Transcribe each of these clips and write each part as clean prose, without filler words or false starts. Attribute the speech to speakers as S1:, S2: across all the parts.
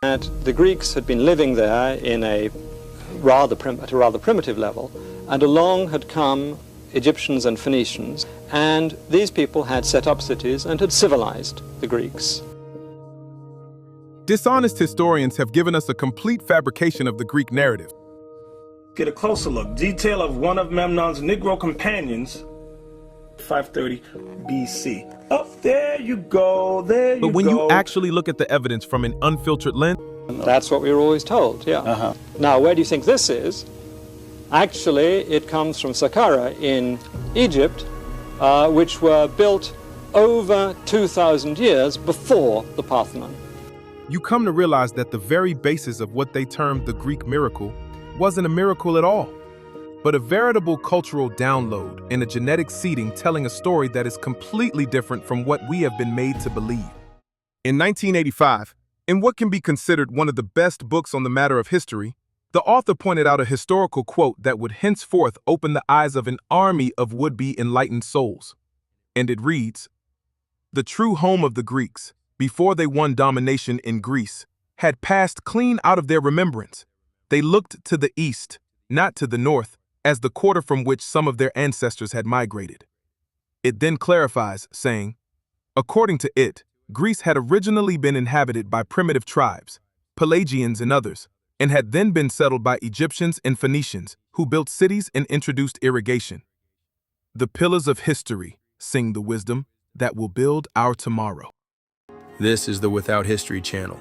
S1: And the Greeks had been living there in at a rather primitive level, and along had come Egyptians and Phoenicians, and these people had set up cities and had civilized the Greeks.
S2: Dishonest historians have given us a complete fabrication of the Greek narrative.
S3: Get a closer look. Detail of one of Memnon's Negro companions, 530 BC. Oh, there you go, there you go.
S2: But when you actually look at the evidence from an unfiltered lens...
S1: That's what we were always told, yeah. Now, where do you think this is? Actually, it comes from Saqqara in Egypt, which were built over 2,000 years before the Parthenon.
S2: You come to realize that the very basis of what they termed the Greek miracle wasn't a miracle at all, but a veritable cultural download and a genetic seeding telling a story that is completely different from what we have been made to believe. In 1985, in what can be considered one of the best books on the matter of history, the author pointed out a historical quote that would henceforth open the eyes of an army of would-be enlightened souls. And it reads, "The true home of the Greeks, before they won domination in Greece, had passed clean out of their remembrance. They looked to the east, not to the north, as the quarter from which some of their ancestors had migrated." It then clarifies, saying, according to it, Greece had originally been inhabited by primitive tribes, Pelagians and others, and had then been settled by Egyptians and Phoenicians, who built cities and introduced irrigation. The pillars of history sing the wisdom that will build our tomorrow.
S4: This is the Without History channel.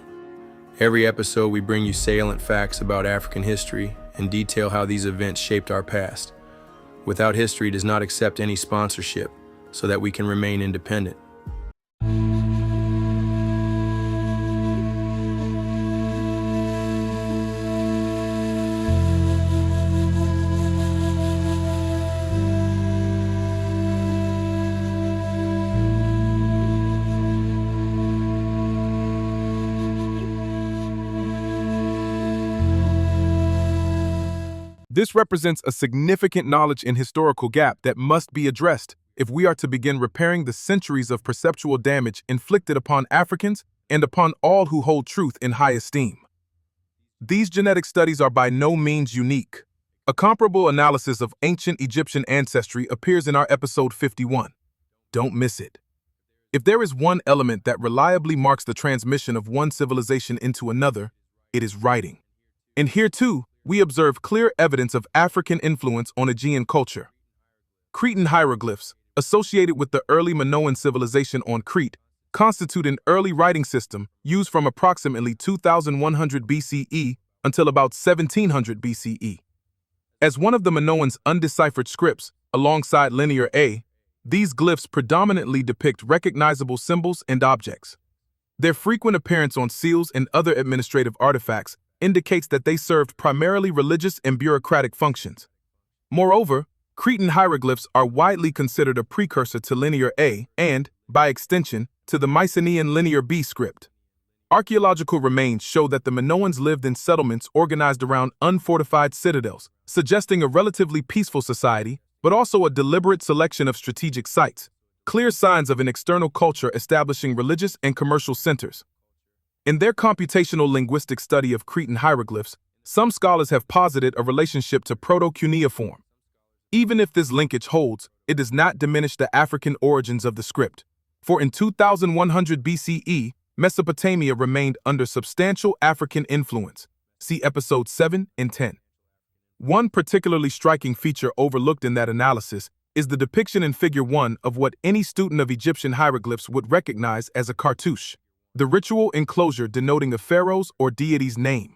S4: Every episode we bring you salient facts about African history and detail how these events shaped our past. Without History does not accept any sponsorship so that we can remain independent.
S2: This represents a significant knowledge and historical gap that must be addressed if we are to begin repairing the centuries of perceptual damage inflicted upon Africans and upon all who hold truth in high esteem. These genetic studies are by no means unique. A comparable analysis of ancient Egyptian ancestry appears in our episode 51. Don't miss it. If there is one element that reliably marks the transmission of one civilization into another, it is writing. And here too, we observe clear evidence of African influence on Aegean culture. Cretan hieroglyphs, associated with the early Minoan civilization on Crete, constitute an early writing system used from approximately 2100 BCE until about 1700 BCE. As one of the Minoans' undeciphered scripts, alongside Linear A, these glyphs predominantly depict recognizable symbols and objects. Their frequent appearance on seals and other administrative artifacts indicates that they served primarily religious and bureaucratic functions. Moreover, Cretan hieroglyphs are widely considered a precursor to Linear A and, by extension, to the Mycenaean Linear B script. Archaeological remains show that the Minoans lived in settlements organized around unfortified citadels, suggesting a relatively peaceful society, but also a deliberate selection of strategic sites, clear signs of an external culture establishing religious and commercial centers. In their computational linguistic study of Cretan hieroglyphs, some scholars have posited a relationship to Proto-Cuneiform. Even if this linkage holds, it does not diminish the African origins of the script, for in 2100 BCE, Mesopotamia remained under substantial African influence. See episodes 7 and 10. One particularly striking feature overlooked in that analysis is the depiction in Figure 1 of what any student of Egyptian hieroglyphs would recognize as a cartouche, the ritual enclosure denoting a pharaoh's or deity's name.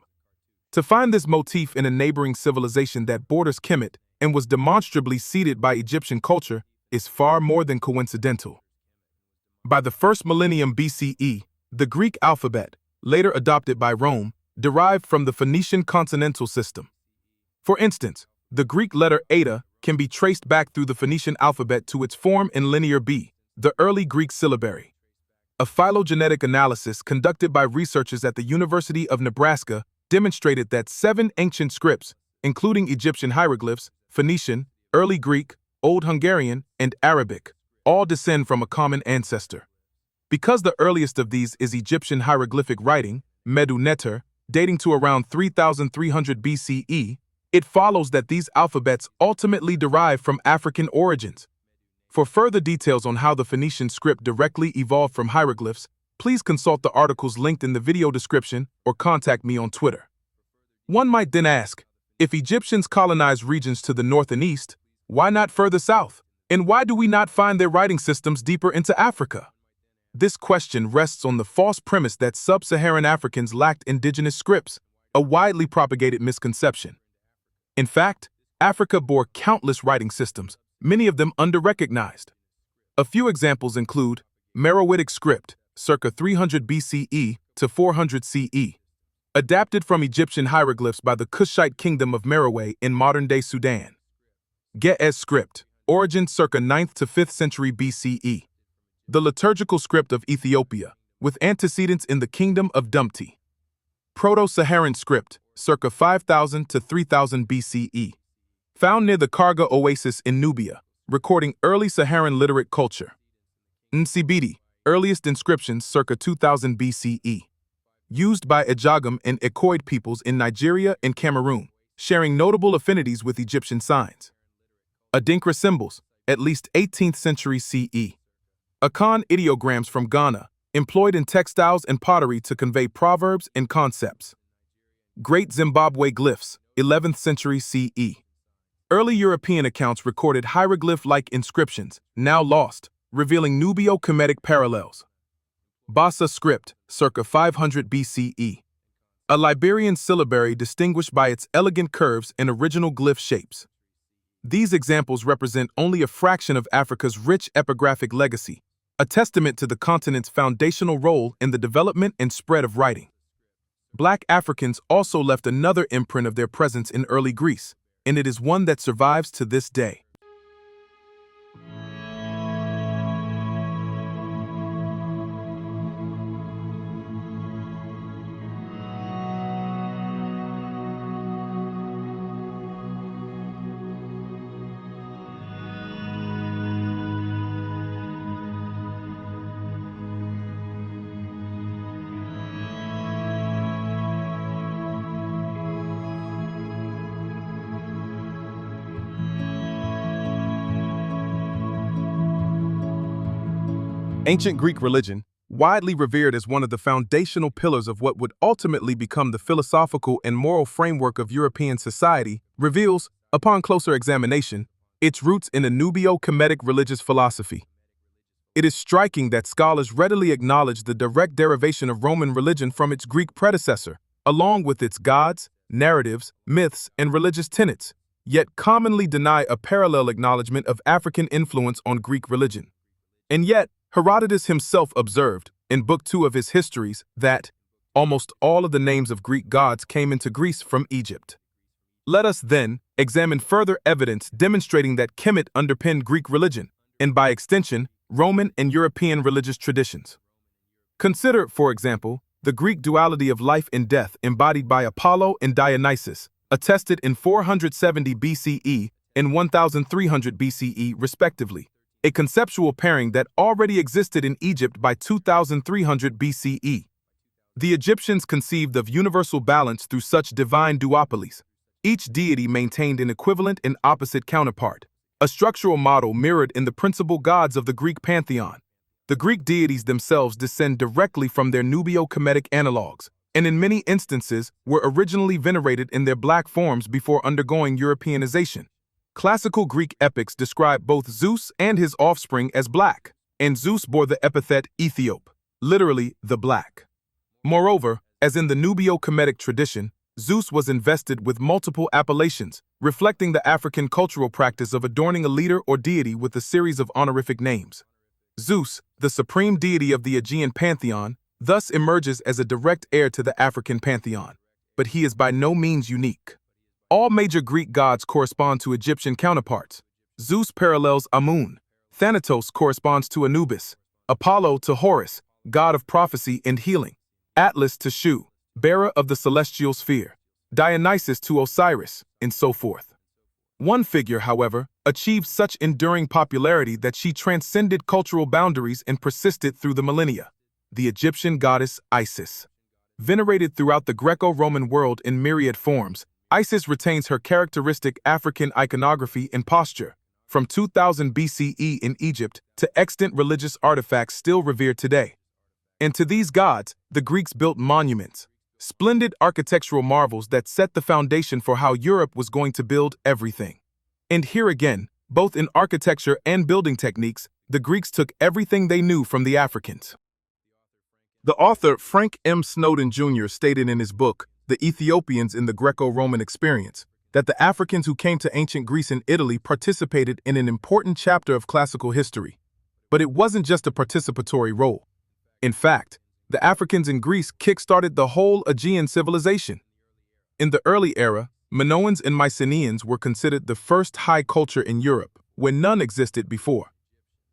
S2: To find this motif in a neighboring civilization that borders Kemet and was demonstrably seeded by Egyptian culture is far more than coincidental. By the first millennium BCE, the Greek alphabet, later adopted by Rome, derived from the Phoenician consonantal system. For instance, the Greek letter eta can be traced back through the Phoenician alphabet to its form in Linear B, the early Greek syllabary. A phylogenetic analysis conducted by researchers at the University of Nebraska demonstrated that 7 ancient scripts, including Egyptian hieroglyphs, Phoenician, Early Greek, Old Hungarian, and Arabic, all descend from a common ancestor. Because the earliest of these is Egyptian hieroglyphic writing, Medu-Neter, dating to around 3300 BCE, it follows that these alphabets ultimately derive from African origins. For further details on how the Phoenician script directly evolved from hieroglyphs, please consult the articles linked in the video description or contact me on Twitter. One might then ask, if Egyptians colonized regions to the north and east, why not further south? And why do we not find their writing systems deeper into Africa? This question rests on the false premise that sub-Saharan Africans lacked indigenous scripts, a widely propagated misconception. In fact, Africa bore countless writing systems, many of them under-recognized. A few examples include Meroitic script, circa 300 BCE to 400 CE, adapted from Egyptian hieroglyphs by the Kushite kingdom of Meroe in modern-day Sudan. Ge'ez script, origin circa 9th to 5th century BCE. The liturgical script of Ethiopia, with antecedents in the kingdom of Dumti. Proto-Saharan script, circa 5000 to 3000 BCE. Found near the Karga oasis in Nubia, recording early Saharan literate culture. Nsibidi, earliest inscriptions circa 2000 BCE. Used by Ejagam and Ekoid peoples in Nigeria and Cameroon, sharing notable affinities with Egyptian signs. Adinkra symbols, at least 18th century CE. Akan ideograms from Ghana, employed in textiles and pottery to convey proverbs and concepts. Great Zimbabwe glyphs, 11th century CE. Early European accounts recorded hieroglyph-like inscriptions, now lost, revealing Nubio-Kemetic parallels. Bassa script, circa 500 BCE. A Liberian syllabary distinguished by its elegant curves and original glyph shapes. These examples represent only a fraction of Africa's rich epigraphic legacy, a testament to the continent's foundational role in the development and spread of writing. Black Africans also left another imprint of their presence in early Greece, and it is one that survives to this day. Ancient Greek religion, widely revered as one of the foundational pillars of what would ultimately become the philosophical and moral framework of European society, reveals, upon closer examination, its roots in a Nubio-Kemetic religious philosophy. It is striking that scholars readily acknowledge the direct derivation of Roman religion from its Greek predecessor, along with its gods, narratives, myths, and religious tenets, yet commonly deny a parallel acknowledgement of African influence on Greek religion. And yet, Herodotus himself observed, in Book 2 of his Histories, that almost all of the names of Greek gods came into Greece from Egypt. Let us then examine further evidence demonstrating that Kemet underpinned Greek religion, and by extension, Roman and European religious traditions. Consider, for example, the Greek duality of life and death embodied by Apollo and Dionysus, attested in 470 BCE and 1300 BCE respectively, a conceptual pairing that already existed in Egypt by 2300 BCE. The Egyptians conceived of universal balance through such divine duopolies. Each deity maintained an equivalent and opposite counterpart, a structural model mirrored in the principal gods of the Greek pantheon. The Greek deities themselves descend directly from their Nubio-Kemetic analogues, and in many instances were originally venerated in their black forms before undergoing Europeanization. Classical Greek epics describe both Zeus and his offspring as black, and Zeus bore the epithet Ethiop, literally the black. Moreover, as in the Nubio-Kemetic tradition, Zeus was invested with multiple appellations, reflecting the African cultural practice of adorning a leader or deity with a series of honorific names. Zeus, the supreme deity of the Aegean pantheon, thus emerges as a direct heir to the African pantheon, but he is by no means unique. All major Greek gods correspond to Egyptian counterparts. Zeus parallels Amun, Thanatos corresponds to Anubis, Apollo to Horus, god of prophecy and healing, Atlas to Shu, bearer of the celestial sphere, Dionysus to Osiris, and so forth. One figure, however, achieved such enduring popularity that she transcended cultural boundaries and persisted through the millennia: the Egyptian goddess Isis. Venerated throughout the Greco-Roman world in myriad forms, Isis retains her characteristic African iconography and posture, from 2000 BCE in Egypt to extant religious artifacts still revered today. And to these gods, the Greeks built monuments, splendid architectural marvels that set the foundation for how Europe was going to build everything. And here again, both in architecture and building techniques, the Greeks took everything they knew from the Africans. The author Frank M. Snowden Jr. stated in his book, The Ethiopians in the Greco-Roman Experience, that the Africans who came to ancient Greece and Italy participated in an important chapter of classical history. But it wasn't just a participatory role. In fact, the Africans in Greece kick-started the whole Aegean civilization. In the early era, Minoans and Mycenaeans were considered the first high culture in Europe, when none existed before.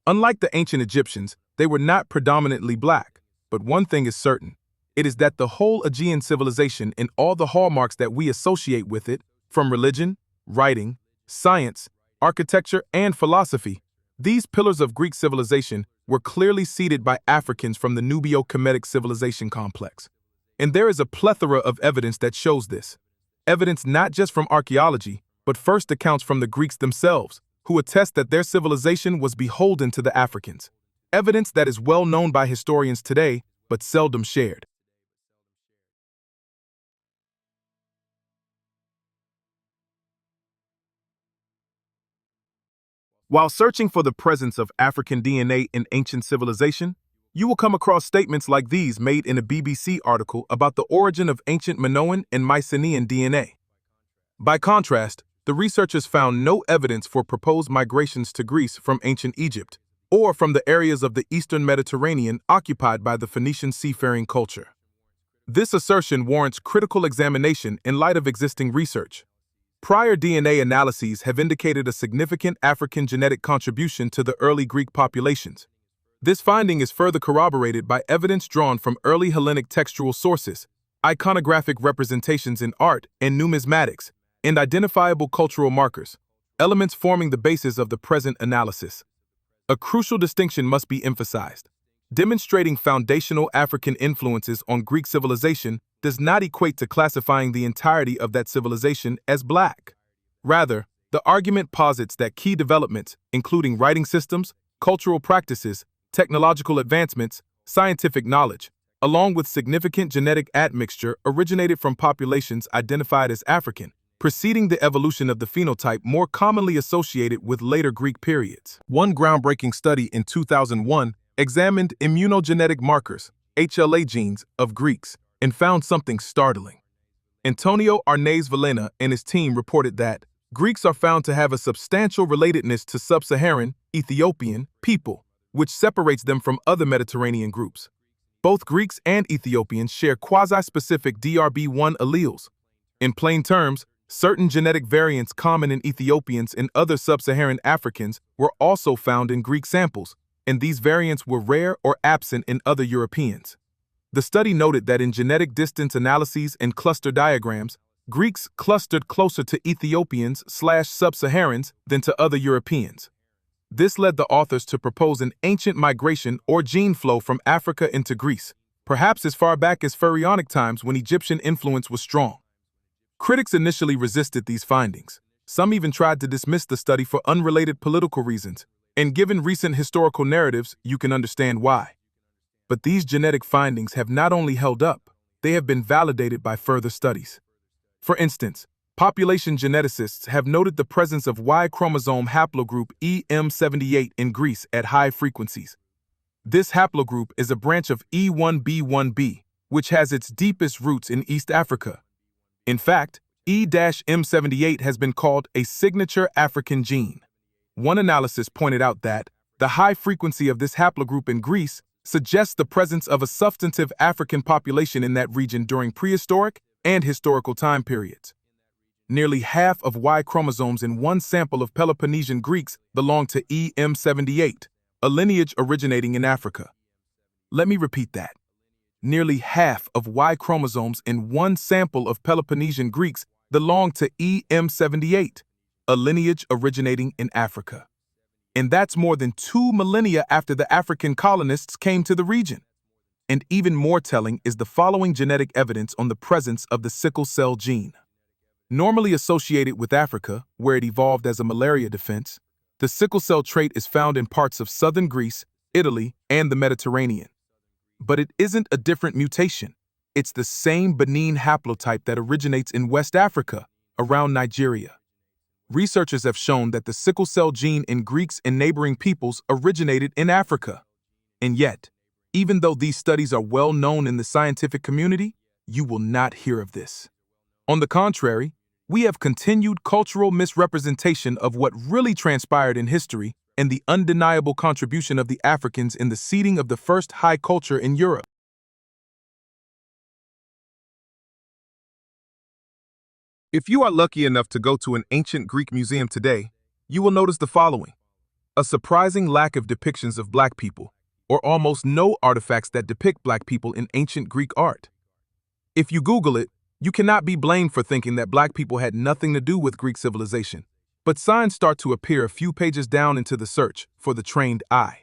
S2: Unlike the ancient Egyptians, they were not predominantly black, but one thing is certain. It is that the whole Aegean civilization and all the hallmarks that we associate with it, from religion, writing, science, architecture, and philosophy, these pillars of Greek civilization were clearly seeded by Africans from the Nubio-Kemetic civilization complex. And there is a plethora of evidence that shows this. Evidence not just from archaeology, but first accounts from the Greeks themselves, who attest that their civilization was beholden to the Africans. Evidence that is well known by historians today, but seldom shared. While searching for the presence of African DNA in ancient civilization, you will come across statements like these made in a BBC article about the origin of ancient Minoan and Mycenaean DNA. By contrast, the researchers found no evidence for proposed migrations to Greece from ancient Egypt, or from the areas of the eastern Mediterranean occupied by the Phoenician seafaring culture. This assertion warrants critical examination in light of existing research. Prior DNA analyses have indicated a significant African genetic contribution to the early Greek populations. This finding is further corroborated by evidence drawn from early Hellenic textual sources, iconographic representations in art and numismatics, and identifiable cultural markers, elements forming the basis of the present analysis. A crucial distinction must be emphasized. Demonstrating foundational African influences on Greek civilization does not equate to classifying the entirety of that civilization as black. Rather, the argument posits that key developments, including writing systems, cultural practices, technological advancements, scientific knowledge, along with significant genetic admixture, originated from populations identified as African, preceding the evolution of the phenotype more commonly associated with later Greek periods. One groundbreaking study in 2001 examined immunogenetic markers, HLA genes, of Greeks, and found something startling. Antonio Arnaiz Villena and his team reported that Greeks are found to have a substantial relatedness to sub-Saharan, Ethiopian, people, which separates them from other Mediterranean groups. Both Greeks and Ethiopians share quasi-specific DRB1 alleles. In plain terms, certain genetic variants common in Ethiopians and other sub-Saharan Africans were also found in Greek samples, and these variants were rare or absent in other Europeans. The study noted that in genetic distance analyses and cluster diagrams, Greeks clustered closer to Ethiopians/sub-Saharans than to other Europeans. This led the authors to propose an ancient migration or gene flow from Africa into Greece, perhaps as far back as Pharaonic times when Egyptian influence was strong. Critics initially resisted these findings. Some even tried to dismiss the study for unrelated political reasons, and given recent historical narratives, you can understand why. But these genetic findings have not only held up, they have been validated by further studies. For instance, population geneticists have noted the presence of Y chromosome haplogroup EM78 in Greece at high frequencies. This haplogroup is a branch of E1b1b, which has its deepest roots in East Africa. In fact, E-M78 has been called a signature African gene. One analysis pointed out that the high frequency of this haplogroup in Greece suggests the presence of a substantive African population in that region during prehistoric and historical time periods. Nearly half of Y chromosomes in one sample of Peloponnesian Greeks belong to EM78, a lineage originating in Africa. Let me repeat that. Nearly half of Y chromosomes in one sample of Peloponnesian Greeks belong to EM78, a lineage originating in Africa. And that's more than 2 millennia after the African colonists came to the region. And even more telling is the following genetic evidence on the presence of the sickle cell gene. Normally associated with Africa, where it evolved as a malaria defense, the sickle cell trait is found in parts of southern Greece, Italy, and the Mediterranean. But it isn't a different mutation. It's the same benign haplotype that originates in West Africa, around Nigeria. Researchers have shown that the sickle cell gene in Greeks and neighboring peoples originated in Africa. And yet, even though these studies are well known in the scientific community, you will not hear of this. On the contrary, we have continued cultural misrepresentation of what really transpired in history and the undeniable contribution of the Africans in the seeding of the first high culture in Europe. If you are lucky enough to go to an ancient Greek museum today, you will notice the following: a surprising lack of depictions of Black people, or almost no artifacts that depict Black people in ancient Greek art. If you Google it, you cannot be blamed for thinking that Black people had nothing to do with Greek civilization, but signs start to appear a few pages down into the search for the trained eye.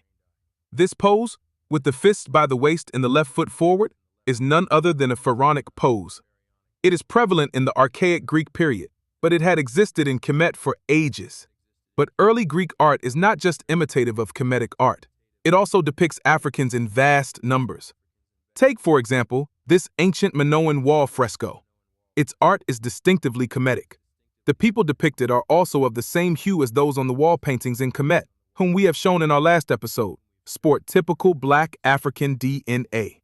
S2: This pose, with the fists by the waist and the left foot forward, is none other than a pharaonic pose. It is prevalent in the archaic Greek period, but it had existed in Kemet for ages. But early Greek art is not just imitative of Kemetic art. It also depicts Africans in vast numbers. Take, for example, this ancient Minoan wall fresco. Its art is distinctively Kemetic. The people depicted are also of the same hue as those on the wall paintings in Kemet, whom we have shown in our last episode, sport typical Black African DNA.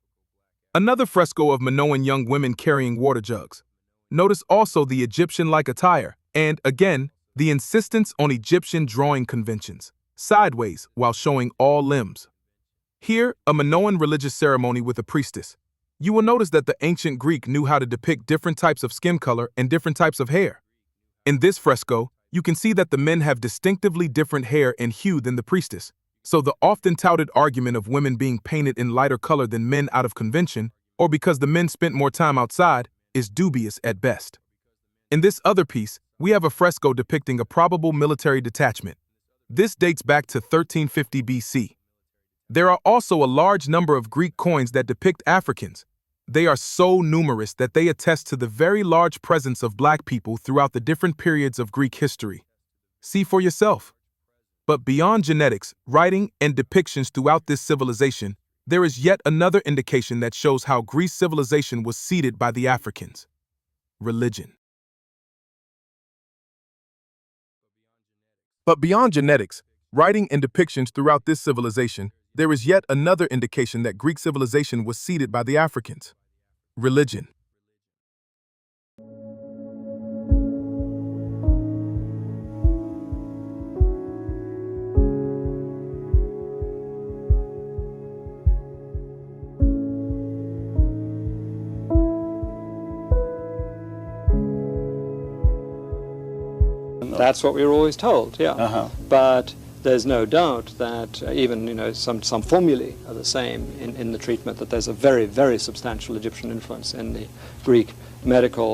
S2: Another fresco of Minoan young women carrying water jugs. Notice also the Egyptian-like attire, and, again, the insistence on Egyptian drawing conventions, sideways while showing all limbs. Here, a Minoan religious ceremony with a priestess. You will notice that the ancient Greek knew how to depict different types of skin color and different types of hair. In this fresco, you can see that the men have distinctively different hair and hue than the priestess, so the often touted argument of women being painted in lighter color than men out of convention, or because the men spent more time outside, is dubious at best. In this other piece, we have a fresco depicting a probable military detachment. This dates back to 1350 BC. There are also a large number of Greek coins that depict Africans. They are so numerous that they attest to the very large presence of Black people throughout the different periods of Greek history. See for yourself. But beyond genetics, writing, and depictions throughout this civilization, there is yet another indication that shows how Greece civilization was seeded by the Africans: religion. But beyond genetics, writing, and depictions throughout this civilization, there is yet another indication that Greek civilization was seeded by the Africans: religion.
S1: That's what we were always told, yeah. But there's no doubt that even some formulae are the same in the treatment, that there's a very, very substantial Egyptian influence in the Greek medical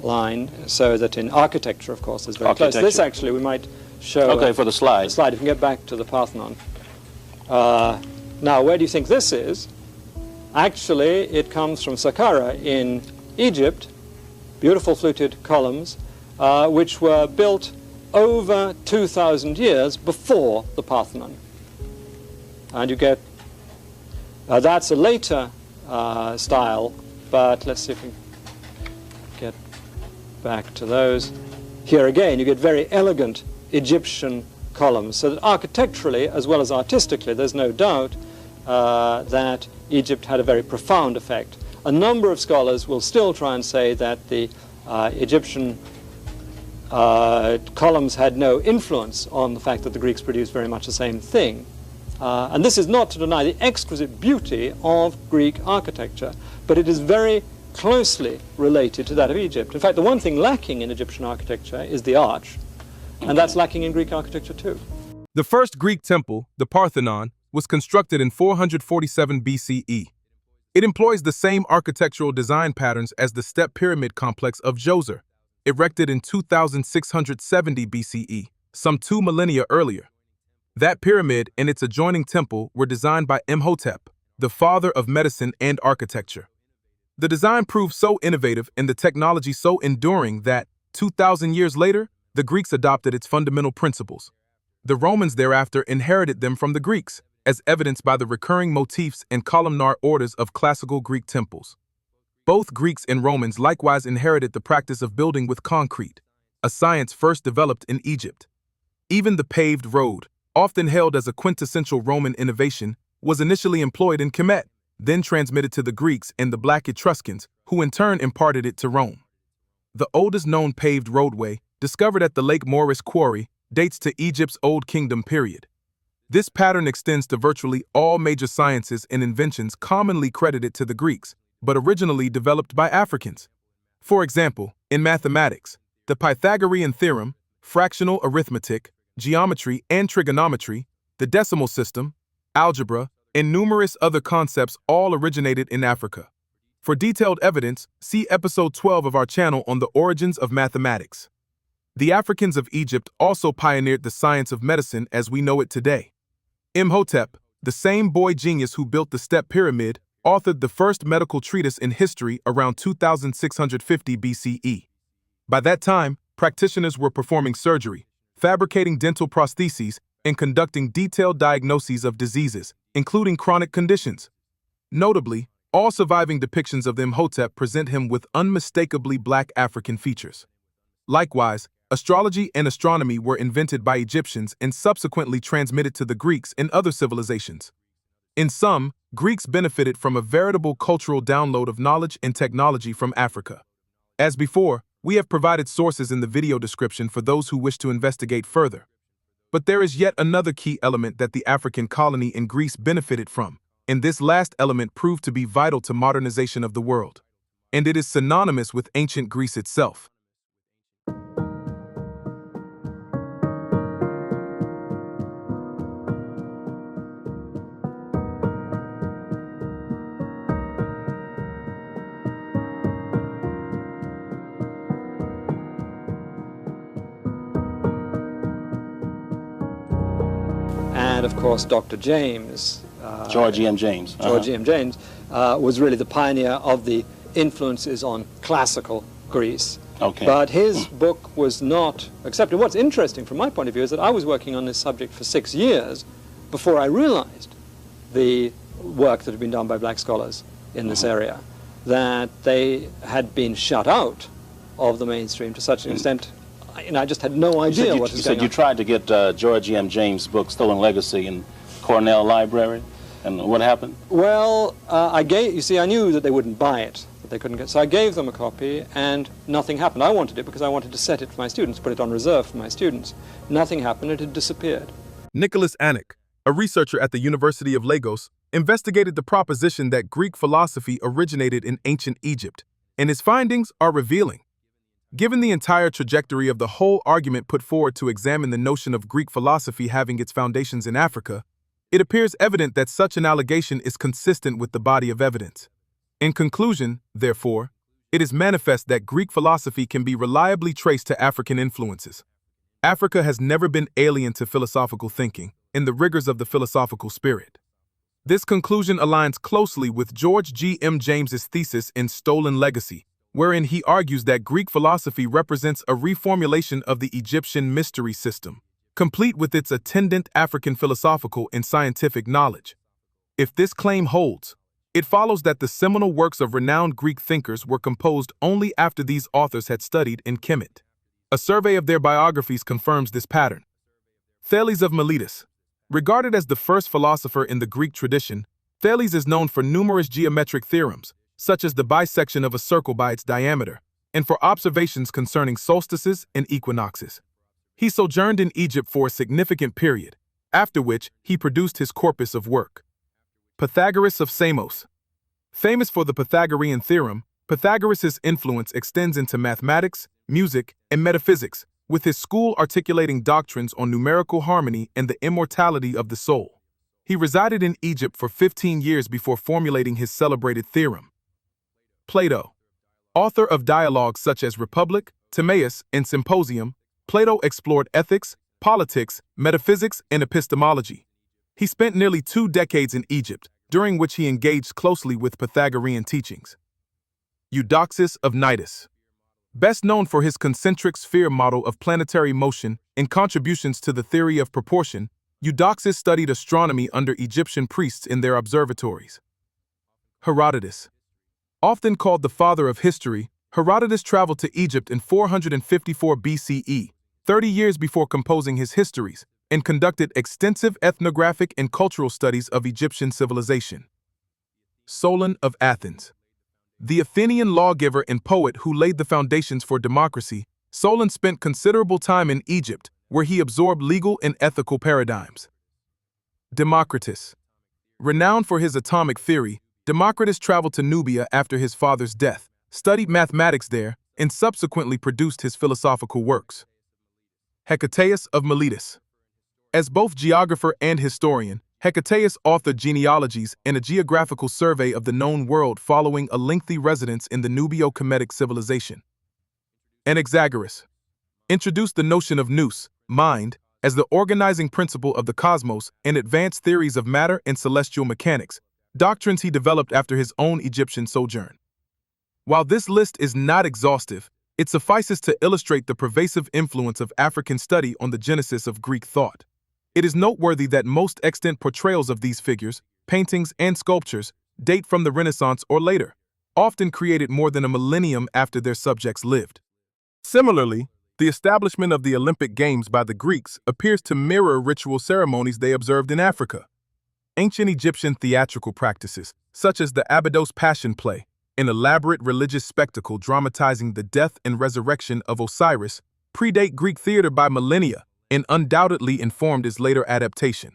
S1: line, so that in architecture, of course, there's very close. This actually we might show.
S5: Okay, for the slide.
S1: The slide, if you can get back to the Parthenon. Now, where do you think this is? Actually, it comes from Saqqara in Egypt, beautiful fluted columns, which were built over 2,000 years before the Parthenon. And you get, that's a later style, but let's see if we can get back to those. Here again, you get very elegant Egyptian columns, so that architecturally as well as artistically, there's no doubt that Egypt had a very profound effect. A number of scholars will still try and say that the Egyptian columns had no influence on the fact that the Greeks produced very much the same thing. And this is not to deny the exquisite beauty of Greek architecture, but it is very closely related to that of Egypt. In fact, the one thing lacking in Egyptian architecture is the arch, and that's lacking in Greek architecture too.
S2: The first Greek temple, the Parthenon, was constructed in 447 BCE. It employs the same architectural design patterns as the step pyramid complex of Djoser, erected in 2670 BCE, some 2 millennia earlier. That pyramid and its adjoining temple were designed by Imhotep, the father of medicine and architecture. The design proved so innovative and the technology so enduring that, 2,000 years later, the Greeks adopted its fundamental principles. The Romans thereafter inherited them from the Greeks, as evidenced by the recurring motifs and columnar orders of classical Greek temples. Both Greeks and Romans likewise inherited the practice of building with concrete, a science first developed in Egypt. Even the paved road, often hailed as a quintessential Roman innovation, was initially employed in Kemetic, then transmitted to the Greeks and the Black Etruscans, who in turn imparted it to Rome. The oldest known paved roadway, discovered at the Lake Moeris quarry, dates to Egypt's Old Kingdom period. This pattern extends to virtually all major sciences and inventions commonly credited to the Greeks, but originally developed by Africans. For example, in mathematics, the Pythagorean theorem, fractional arithmetic, geometry and trigonometry, the decimal system, algebra, and numerous other concepts all originated in Africa. For detailed evidence, see episode 12 of our channel on the origins of mathematics. The Africans of Egypt also pioneered the science of medicine as we know it today. Imhotep, the same boy genius who built the Step Pyramid, authored the first medical treatise in history around 2650 BCE. By that time, practitioners were performing surgery, fabricating dental prostheses, and conducting detailed diagnoses of diseases, including chronic conditions. Notably, all surviving depictions of Imhotep present him with unmistakably Black African features. Likewise, astrology and astronomy were invented by Egyptians and subsequently transmitted to the Greeks and other civilizations. In sum, Greeks benefited from a veritable cultural download of knowledge and technology from Africa. As before, we have provided sources in the video description for those who wish to investigate further. But there is yet another key element that the African colony in Greece benefited from, and this last element proved to be vital to modernization of the world. And it is synonymous with ancient Greece itself.
S1: And of course, Dr. James,
S3: George M. James.
S1: George M. James, was really the pioneer of the influences on classical Greece.
S3: Okay.
S1: But his book was not accepted. What's interesting from my point of view is that I was working on this subject for 6 years before I realized the work that had been done by Black scholars in this area, that they had been shut out of the mainstream to such an extent. I just had no idea what was going on.
S3: You said you tried to get George M. James' book, Stolen Legacy, in Cornell Library, and what happened?
S1: Well, I knew that they wouldn't buy it, that they couldn't get, so I gave them a copy, and nothing happened. I wanted it because I wanted to set it for my students, put it on reserve for my students. Nothing happened, it had disappeared.
S2: Nicholas Annick, a researcher at the University of Lagos, investigated the proposition that Greek philosophy originated in ancient Egypt, and his findings are revealing. Given the entire trajectory of the whole argument put forward to examine the notion of Greek philosophy having its foundations in Africa, it appears evident that such an allegation is consistent with the body of evidence. In conclusion, therefore, it is manifest that Greek philosophy can be reliably traced to African influences. Africa has never been alien to philosophical thinking, in the rigors of the philosophical spirit. This conclusion aligns closely with George G. M. James's thesis in Stolen Legacy, wherein he argues that Greek philosophy represents a reformulation of the Egyptian mystery system, complete with its attendant African philosophical and scientific knowledge. If this claim holds, it follows that the seminal works of renowned Greek thinkers were composed only after these authors had studied in Kemet. A survey of their biographies confirms this pattern. Thales of Miletus, regarded as the first philosopher in the Greek tradition, Thales is known for numerous geometric theorems, such as the bisection of a circle by its diameter, and for observations concerning solstices and equinoxes. He sojourned in Egypt for a significant period, after which he produced his corpus of work. Pythagoras of Samos. Famous for the Pythagorean theorem, Pythagoras' influence extends into mathematics, music, and metaphysics, with his school articulating doctrines on numerical harmony and the immortality of the soul. He resided in Egypt for 15 years before formulating his celebrated theorem. Plato. Author of dialogues such as Republic, Timaeus, and Symposium, Plato explored ethics, politics, metaphysics, and epistemology. He spent nearly 2 decades in Egypt, during which he engaged closely with Pythagorean teachings. Eudoxus of Cnidus. Best known for his concentric sphere model of planetary motion and contributions to the theory of proportion, Eudoxus studied astronomy under Egyptian priests in their observatories. Herodotus. Often called the father of history, Herodotus traveled to Egypt in 454 BCE, 30 years before composing his histories, and conducted extensive ethnographic and cultural studies of Egyptian civilization. Solon of Athens. The Athenian lawgiver and poet who laid the foundations for democracy, Solon spent considerable time in Egypt, where he absorbed legal and ethical paradigms. Democritus. Renowned for his atomic theory, Democritus traveled to Nubia after his father's death, studied mathematics there, and subsequently produced his philosophical works. Hecataeus of Miletus. As both geographer and historian, Hecataeus authored genealogies and a geographical survey of the known world following a lengthy residence in the Nubio-Kemetic civilization. Anaxagoras introduced the notion of nous, mind, as the organizing principle of the cosmos and advanced theories of matter and celestial mechanics, doctrines he developed after his own Egyptian sojourn. While this list is not exhaustive, it suffices to illustrate the pervasive influence of African study on the genesis of Greek thought. It is noteworthy that most extant portrayals of these figures, paintings, and sculptures date from the Renaissance or later, often created more than a millennium after their subjects lived. Similarly, the establishment of the Olympic Games by the Greeks appears to mirror ritual ceremonies they observed in Africa. Ancient Egyptian theatrical practices, such as the Abydos Passion Play, an elaborate religious spectacle dramatizing the death and resurrection of Osiris, predate Greek theater by millennia and undoubtedly informed its later adaptation.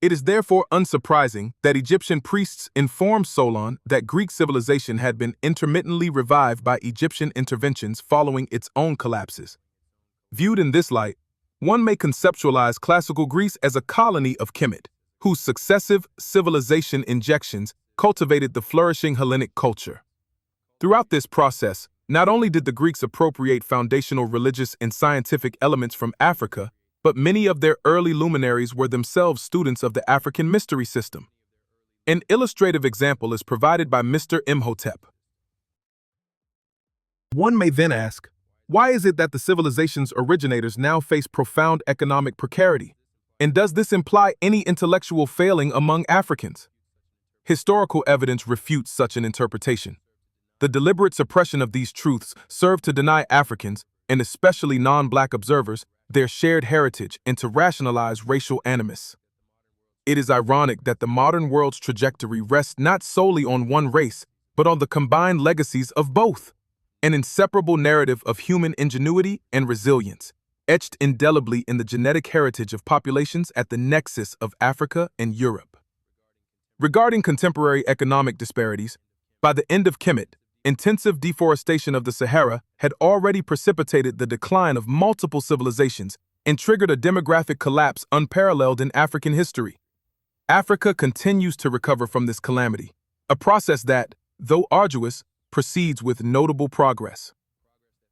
S2: It is therefore unsurprising that Egyptian priests informed Solon that Greek civilization had been intermittently revived by Egyptian interventions following its own collapses. Viewed in this light, one may conceptualize classical Greece as a colony of Kemet, whose successive civilization injections cultivated the flourishing Hellenic culture. Throughout this process, not only did the Greeks appropriate foundational religious and scientific elements from Africa, but many of their early luminaries were themselves students of the African mystery system. An illustrative example is provided by Mr. Imhotep. One may then ask, why is it that the civilization's originators now face profound economic precarity? And does this imply any intellectual failing among Africans? Historical evidence refutes such an interpretation. The deliberate suppression of these truths served to deny Africans, and especially non-black observers, their shared heritage and to rationalize racial animus. It is ironic that the modern world's trajectory rests not solely on one race, but on the combined legacies of both, an inseparable narrative of human ingenuity and resilience, etched indelibly in the genetic heritage of populations at the nexus of Africa and Europe. Regarding contemporary economic disparities, by the end of Kemet, intensive deforestation of the Sahara had already precipitated the decline of multiple civilizations and triggered a demographic collapse unparalleled in African history. Africa continues to recover from this calamity, a process that, though arduous, proceeds with notable progress.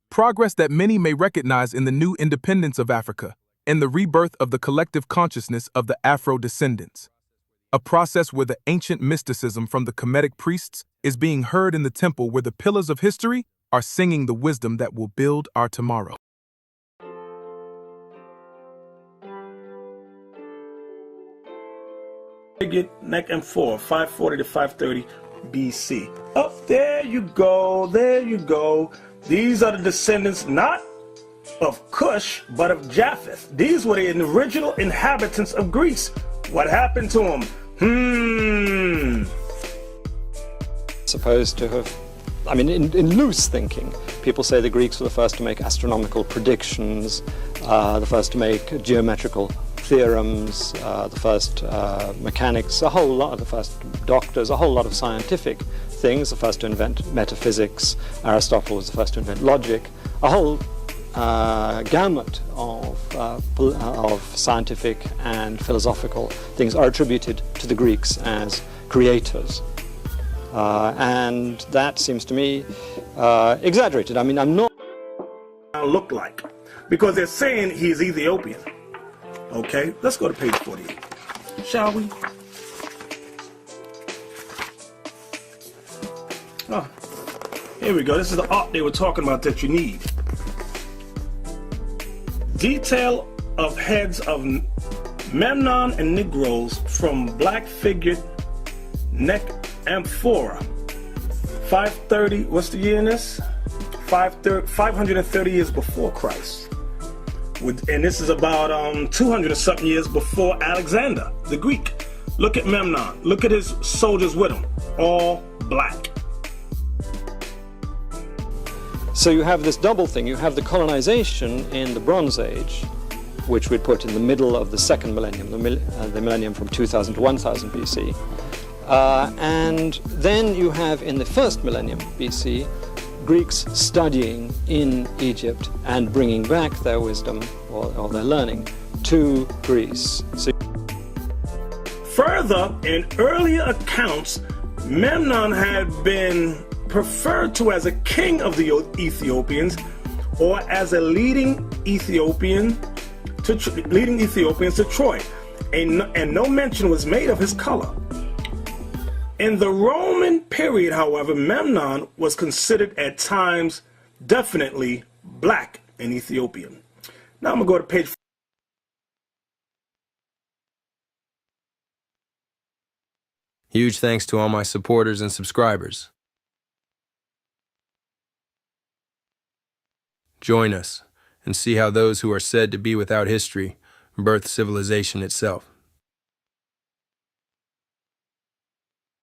S2: Progress that many may recognize in the new independence of Africa and the rebirth of the collective consciousness of the Afro-descendants. A process where the ancient mysticism from the Kemetic priests is being heard in the temple where the pillars of history are singing the wisdom that will build our tomorrow.
S3: Neck and 4, 540 to 530 BC. Oh, there you go, there you go. These are the descendants not of Cush, but of Japheth. These were the original inhabitants of Greece. What happened to them?
S1: Supposed to have, in loose thinking, people say the Greeks were the first to make astronomical predictions, the first to make geometrical theorems, the first mechanics, a whole lot, the first doctors, a whole lot of scientific things, the first to invent metaphysics. Aristotle was the first to invent logic, a whole gamut of scientific and philosophical things are attributed to the Greeks as creators. And that seems to me exaggerated. I'm not...
S3: Look like, because they're saying he's Ethiopian. Okay, let's go to page 48, shall we? Oh, here we go. This is the art they were talking about that you need. Detail of heads of Memnon and Negroes from black figured neck amphora. 530, what's the year in this? 530 years before Christ. And this is about 200 and something years before Alexander, the Greek. Look at Memnon. Look at his soldiers with him, all black.
S1: So you have this double thing. You have the colonization in the Bronze Age, which we'd put in the middle of the second millennium, the millennium from 2000 to 1000 BC. And then you have in the first millennium BC, Greeks studying in Egypt and bringing back their wisdom or their learning to Greece. So
S3: further, in earlier accounts, Memnon had been referred to as a king of the Ethiopians or as a leading Ethiopians to Troy, and no mention was made of his color. In the Roman period, however, Memnon was considered at times definitely black and Ethiopian. Now I'm going to go to page 4.
S4: Huge thanks to all my supporters and subscribers. Join us and see how those who are said to be without history birth civilization itself.